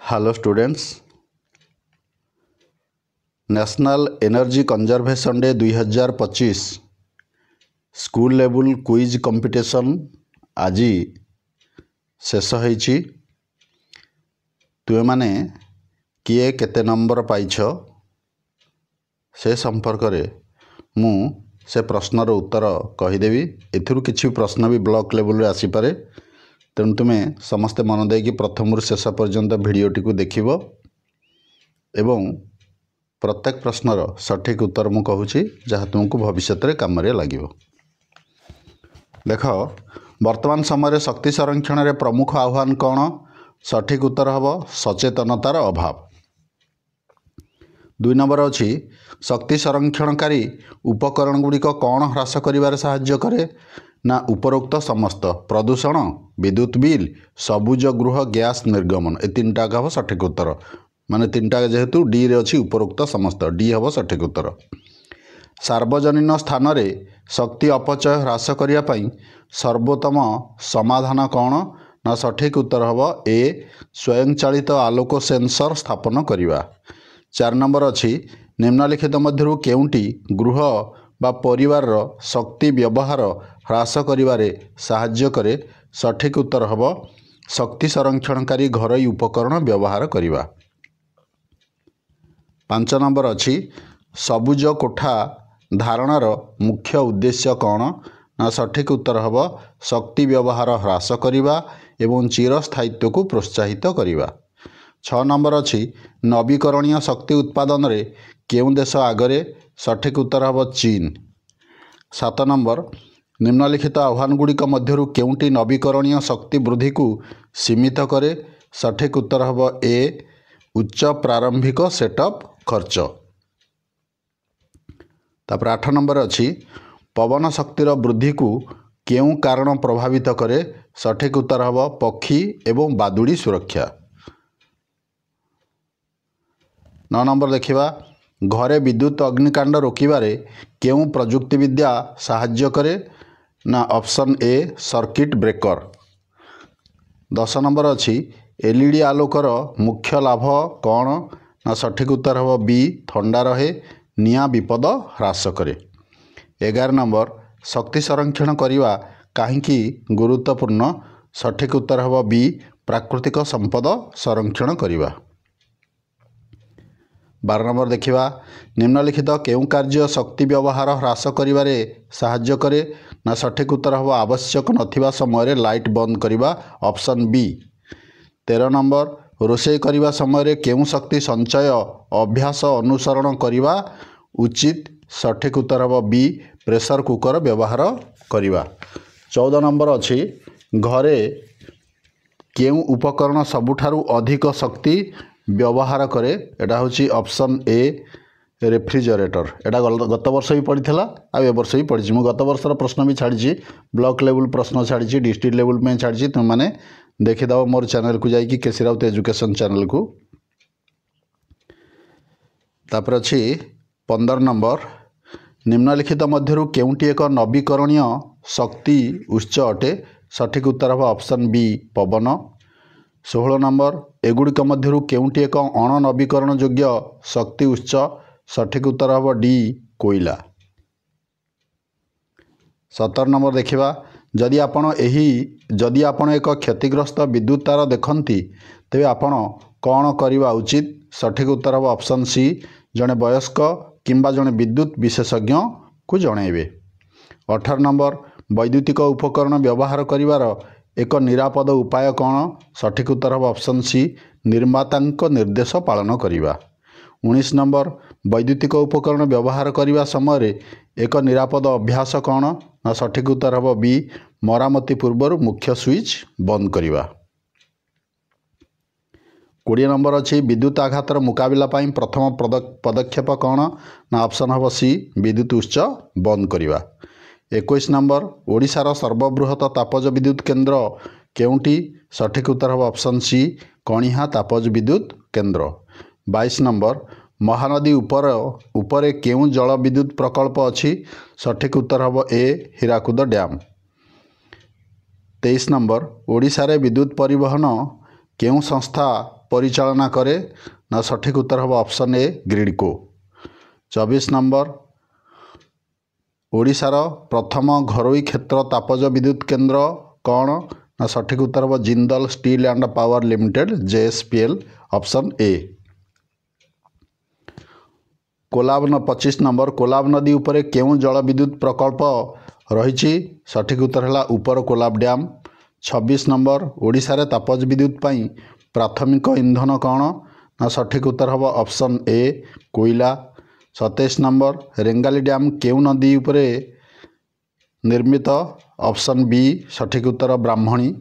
Hello students, national energy conservation day 2025 school level quiz competition आज शेष होईछि। तुमे माने किए केते नंबर पाइछ से संपर्क में मु से प्रश्नर उत्तर कहीदेवी। एथिरु किछि प्रश्न भी ब्लॉक लेवल रे आसीपारे, तेणु तुमे समस्ते मन देकी प्रथम शेष पर्यंत भिडटी को देखिब एवं प्रत्येक प्रश्नर सठिक उत्तर मु कहूँ जहाँ तुमको भविष्य में काम लगे। देख, वर्तमान समय शक्ति संरक्षण रे प्रमुख आह्वान कौन? सठिक उत्तर हम सचेतनतार अभाव। 2 नंबर अच्छी शक्ति संरक्षणकारी उपकरण गुड़िक कौन ह्रास करिबारे साहाय्य करे ना उपरोक्त समस्त प्रदूषण, विद्युत बिल, सबुज गृह गैस निर्गमन। ए 3टा हम सठिक उत्तर, माने 3टा जेहेतु डी रे अच्छी उपरोक्त समस्त डी हम सठिक उत्तर। सार्वजनिक स्थान रे शक्ति अपचय ह्रास करिया पई सर्वोत्तम समाधान कौन? ना सठिक उत्तर हम ए स्वयंचालित आलोक सेंसर स्थापन करिवा। 4 नंबर अच्छी निम्नलिखित मध्यरु केउंटी गृह बा परिवार शक्ति व्यवहार ह्रास करिवारे साहाय्य करे? सठिक उत्तर हम शक्ति संरक्षणकारी घरोई उपकरण व्यवहार करिवा। 5 नंबर अच्छी सबुज कोठा धारणार मुख्य उद्देश्य कौन? ना सठिक उत्तर हम शक्ति व्यवहार ह्रास करिवा एवं चिरस्थायित्व को प्रोत्साहित करिवा। 6 नंबर अच्छी नवीकरणीय शक्ति उत्पादन रे केउं देश आगरे? सठिक उत्तर हम चीन। 7 नंबर निम्नलिखित आह्वान गुड़िक मध्यरु केउंटी नवीकरणीय शक्ति वृद्धि को सीमित करे? सठिक उत्तर हम ए उच्च प्रारंभिक सेटअप खर्च। तापर 8 नंबर अच्छी पवन शक्तिर वृद्धि को केउं कारण प्रभावित करे? सठिक उत्तर हम पक्षी एवं बादुड़ी सुरक्षा। 9 नंबर देखिबा घरे विद्युत अग्निकांड रोकिबारे केउं प्रजुक्ति विद्या साहाय्य करे? ना option A circuit breaker. 10 number अच्छी एलईडी आलोकर मुख्य लाभ कौन? ना सठिक उत्तर हम बी ठंडा रहे निया विपद ह्रास करे। 11 नंबर शक्ति संरक्षण करिवा काहींकी गुरुत्वपूर्ण? सठिक उत्तर हम बी प्राकृतिक संपद संरक्षण करिवा। 12 नंबर देखिबा निम्नलिखित केउं कार्य शक्ति व्यवहार ह्रास करिवारे साहाय्य करे? ना सठिक उत्तर हम आवश्यक नथिबा समय लाइट बंद करिवा, ऑप्शन बी। 13 नंबर रोषेई करिवा समय केउं शक्ति संचय अभ्यास अनुसरण करिवा उचित? सठिक उत्तर हम बी प्रेशर कुकर व्यवहार करिवा। 14 नंबर अच्छी घरे केउं उपकरण सबुठारु अधिक शक्ति व्यवहार करे? एटा होची ऑप्शन ए रेफ्रिजरेटर। एटा गत वर्ष भी पढ़ी आ ए वर्ष भी पढ़ी। मु गत वर्षर प्रश्न भी छाड़ी, ब्लॉक लेवल प्रश्न छाड़ी, डिस्ट्रिक्ट लेवल में छाड़ी। तुम मैंने देखिदेव मोर चैनल को जाइए केसी राउत एजुकेशन चैनल को। तापर अच्छी 15 नंबर निम्नलिखित मध्यरु केउंटी एक नवीकरणीय शक्ति उच्च अटे? सठिक उत्तर हम ऑप्शन बी पवन। 16 नंबर एगुड़िक मध्यरु केउंटी एक अण नवीकरण योग्य शक्ति उच्च? सठिक उत्तर हम डी कोयला। 17 नंबर देखिबा जदि आपण एक क्षतिग्रस्त विद्युत तार देखती तेबे आपण कौन करवा उचित? सठिक उत्तर हम ऑप्शन सी जड़े वयस्क किंबा जड़े विद्युत विशेषज्ञ को जणैबे। 18 नंबर वैद्युतिक उपकरण व्यवहार करिवार एक निरापद उपाय कौन? सठिक उत्तर हम ऑप्शन सी निर्मातांक निर्देश पालन करिवा। 19 नंबर वैद्युतिक उपकरण व्यवहार करिवा समय एक निरापद अभ्यास कौन? ना सठिक उत्तर हम बी मरामती पूर्व मुख्य स्विच बंद करिवा। 20 नंबर अच्छी विद्युत आघातर मुकाबिला पाई प्रथम पदक्षेप कौन? ना ऑप्शन हम सी विद्युत उत्स बंद करिवा। 21 नंबर ओडिशार सर्वबृहत तापज विद्युत केन्द्र केउंटी? सठिक उत्तर हम ऑप्शन सी कणिहा तापज विद्युत केन्द्र। 22 नंबर महानदी उपरे केउं जल विद्युत प्रकल्प अच्छी? सठिक उत्तर हम ए हीराकुद डैम। 23 नंबर ओडिशा रे विद्युत परिवहन केउं संस्था परिचालना करे ना सठिक उत्तर हम ऑप्शन ए ग्रिडको। 24 नंबर ओडिशार प्रथम घरोई क्षेत्र तापज विद्युत केन्द्र कौन ना सठिक उत्तर हम Jindal steel and power limited JSPL option A. Kolab 25 number Kolab नदी उपरे केउं जल विद्युत प्रकल्प रही सठिक उत्तर है ऊपर कोलाब डैम। 26 नंबर ओडिशा रे तापज विद्युत पाई प्राथमिक इंधन कौन ना सठिक उत्तर हम ऑप्शन ए कोयला। 27 नंबर रेंगाली डैम केउं नदी उपरे निर्मित ऑप्शन बी सठिक उत्तर ब्राह्मणी।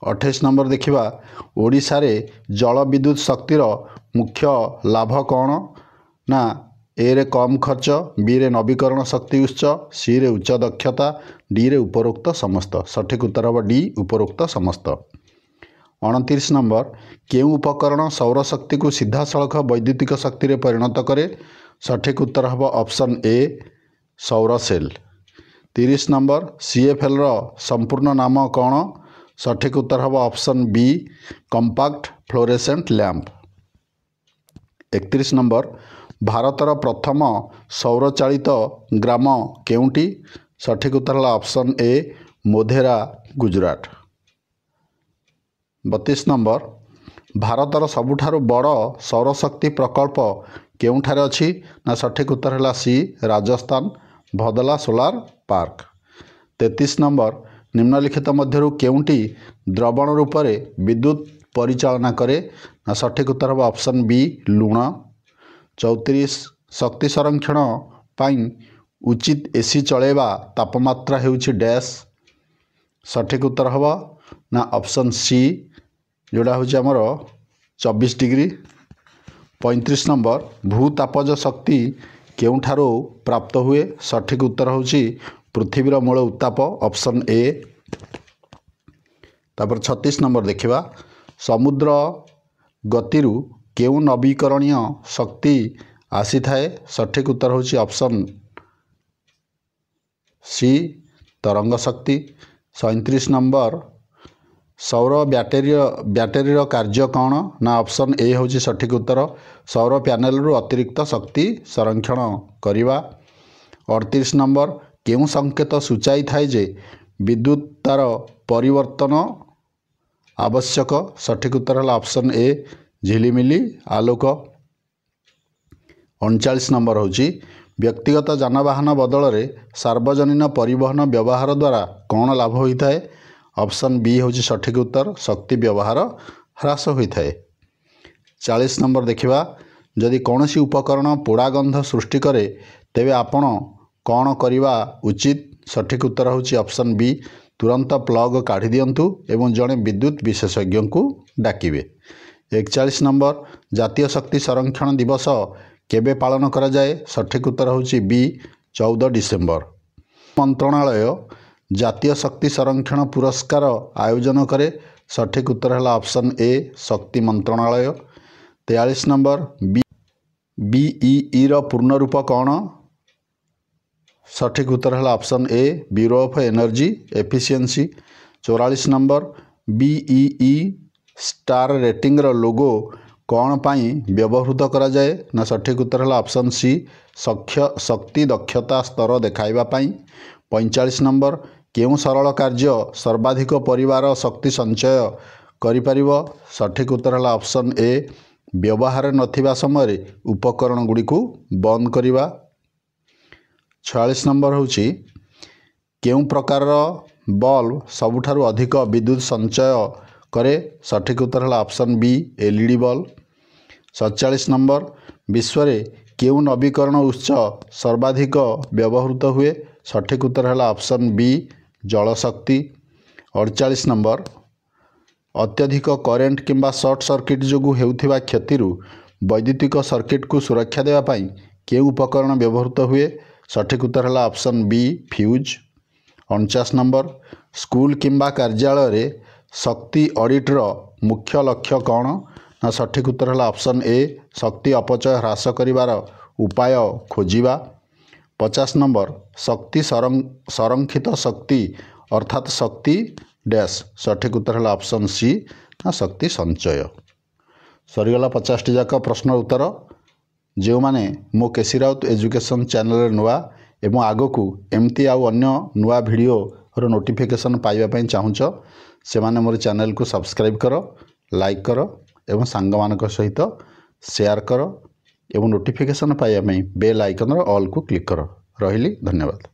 28 नंबर देखिबा ओडिशा रे जल विद्युत शक्तिर मुख्य लाभ कौन ना ए रे कम खर्च, बी रे नवीकरण शक्ति उत्स, सी रे उच्च दक्षता, डी रे उपरोक्त समस्त। सठिक उत्तर हम डी उपरोक्त समस्त। 29 नंबर केउं उपकरण सौर शक्ति को सीधा सड़क वैद्युतिक शक्ति रे परिणत करे सठिक उत्तर हम ऑप्शन ए सौर सेल। 30 नंबर CFL रो संपूर्ण नाम कौन सठिक उत्तर हम option B compact fluorescent lamp. 31 number भारतर प्रथम सौर चालित ग्राम केउंटी सठिक उत्तर है option A Modhera Gujarat. 32 number भारतर सबुठारु बड़ सौर शक्ति प्रकल्प केउंठारे अछि ना सठिक उत्तर है सी राजस्थान भदला सोलार पार्क। 33 नंबर निम्नलिखित मध्यरु केउंटी द्रवण रूप में विद्युत परिचालना करे ना सठिक उत्तर है ऑप्शन बी लुण। 34 शक्ति संरक्षण पाई उचित एसी चलेबा तापमात्रा हेउछि डैश सठिक उत्तर हम ना ऑप्शन सी जोड़ा हूँ आमर 24 डिग्री। 35 नंबर भूतापज शक्ति केउंठारो प्राप्त हुए सठिक उत्तर होछि पृथ्वीर मूल उत्ताप ऑप्शन ए। तापर 36 नंबर देखिबा समुद्र गतिरु केउं नवीकरणीय शक्ति आसी थाए सठिक उत्तर होछि ऑप्शन सी तरंग शक्ति। 37 नंबर सौर बैटेरी कार्य कौन ना ऑप्शन ए होछि सठिक उत्तर सौर पैनल रु अतिरिक्त शक्ति संरक्षण करिवा। 38 नंबर केउं संकेत सूचाई थाए जे विद्युत तार परिवर्तन आवश्यक सठिक उत्तर है ऑप्शन ए झिलिमिली आलोक। 39 नंबर होछि व्यक्तिगत जानवाहन बदल रे सार्वजनिक परिवहन व्यवहार द्वारा कौन लाभ होता है ऑप्शन बी होछि सठिक उत्तर शक्ति व्यवहार ह्रास होता है। 40 नंबर देखिबा जदि कौनसी उपकरण पोड़ा गंध सृष्टि करे तेबे आपण कौन करवा उचित सठिक उत्तर होछि ऑप्शन बी तुरंत प्लग काढ़ी दियंतु एवं जड़े विद्युत विशेषज्ञ को डाकिबे। 41 नंबर जातीय शक्ति संरक्षण दिवस केबे पालन करा जाए सठिक उत्तर होछि बी 14 डिसेम्बर। मंत्रणालय जातीय शक्ति संरक्षण पुरस्कार आयोजन करे सठिक उत्तर है ऑप्शन ए शक्ति मंत्रणालय। 43 नंबर BEE रो पूर्ण रूप कौन सठिक उत्तर है option A bureau of energy efficiency. 44 number BEE star rating रो लोगो कौन पाई व्यवहृत करा जाए ना सठिक उत्तर है ऑप्शन सी शक्ति दक्षता स्तर देखाइबा पाई। 45 नंबर केउं सरल कार्य सर्वाधिक परिवार शक्ति संचय करिपारिबो सठिक उत्तर है ऑप्शन ए व्यवहार नथिबा समय उपकरण गुड़ी को बंद करिबा। 46 नंबर होछि केउं प्रकार बल्ब सबुठारु अधिक विद्युत संचय करे सठिक उत्तर है option B LED bulb. 47 number विश्व रे केउं नवीकरण उत्स सर्वाधिक व्यवहृत हुए सठिक उत्तर है ऑप्शन बी जल शक्ति। 48 नंबर अत्यधिक करेंट किंबा शॉर्ट सर्किट जोगु हेउथिबा क्षतिरु वैद्युतिक सर्किट को सुरक्षा देवा पाई केउं उपकरण व्यवहृत हुए सठिक उत्तर है option B fuse. 49 number school किंबा कार्यालय रे शक्ति ऑडिट रो मुख्य लक्ष्य कौन ना सठिक उत्तर है ऑप्शन ए शक्ति अपचय ह्रास करिवार उपाय खोजिबा। 50 नंबर शक्ति संरक्षित शक्ति अर्थात शक्ति डैश सठिक उत्तर है ऑप्शन सी ना शक्ति संचय। सरीगला 50टी जाक प्रश्न उत्तर। जो माने मो केसी राउत एजुकेशन चैनल नुआ एवं आगकू एमती आउ अन्य नुआ वीडियो रो नोटिफिकेशन पाइबा चाहूच से माने मोर चैनल को सब्सक्राइब कर, लाइक कर एवं सांग मानक सहित शेयर कर एवं नोटिफिकेशन पाइबा बेल आइकन ऑल को क्लिक कर। रहिली, धन्यवाद।